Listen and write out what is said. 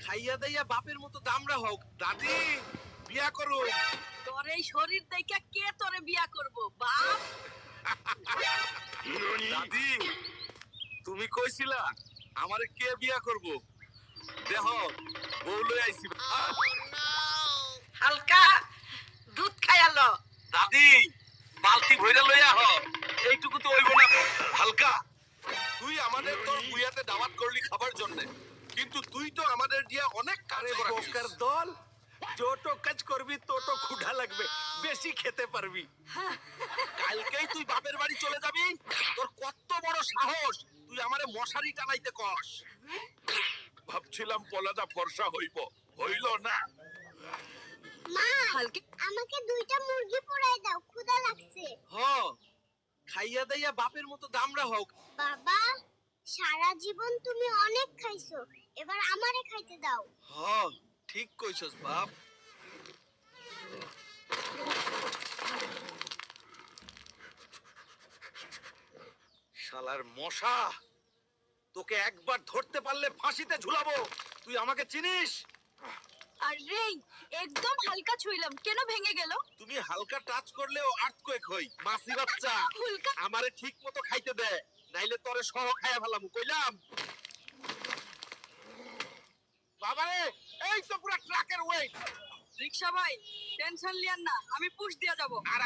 খাইয়া দাইয়া বাপের মতো দামরা হোক দাদি বিয়া করো। তোর এই শরীর দেখে কে তোরে বিয়া করব বাপ? দাদি তুমি কইছিলা আমারে কে বিয়া করব, দেহ বউ লই আইছি। হালকা দুধ খায়ালো। দাদি বালতি ভইরা লইয়া হ, এইটুকু তো হইব না। হালকা তুই আমাদের তোর বুয়াতে দাওয়াত করলি খাবার জন্য, কিন্তু তুই তো আমাদের দিয়া অনেক কাজ করার দল। যত কাজ করবি তত ক্ষুধা লাগবে, বেশি খেতে পারবি। কালকেই তুই বাপের বাড়ি চলে যাবি। তোর কত বড় সাহস, তুই আমারে মশারি টানাইতে কস। ভাবছিলাম পলাদা ফর্সা হইব, হইল না। মা হালকা আমাকে দুইটা মুরগি পোড়াই দাও, ক্ষুধা লাগছে। খাইয়া দাইয়া বাপের মতো দামরা হোক। বাবা সারা জীবন তুমি অনেক খাইছো, এবার আমারে খাইতে দাও। ঠিক কইছস বাপ। শালার মশা, তোকে একবার ধরতে পারলে ফাঁসিতে ঝুলাবো। তুই আমাকে চিনিস? আরে একদম হালকা ছুইলাম, কেন ভেঙে গেল? তুমি হালকা টাচ করলেও আর্থকোয়েক হই। মাসি বাচ্চা, হুলকা আমারে ঠিক মতো খাইতে দে, নাইলে তোরে সহ খাইয়া ফেলামু কইলাম। বাবারে এই তো পুরো ট্রাকের ওয়েট। রিকশা ভাই টেনশন লিয়েন না, আমি পুশ দিয়া যাব। আর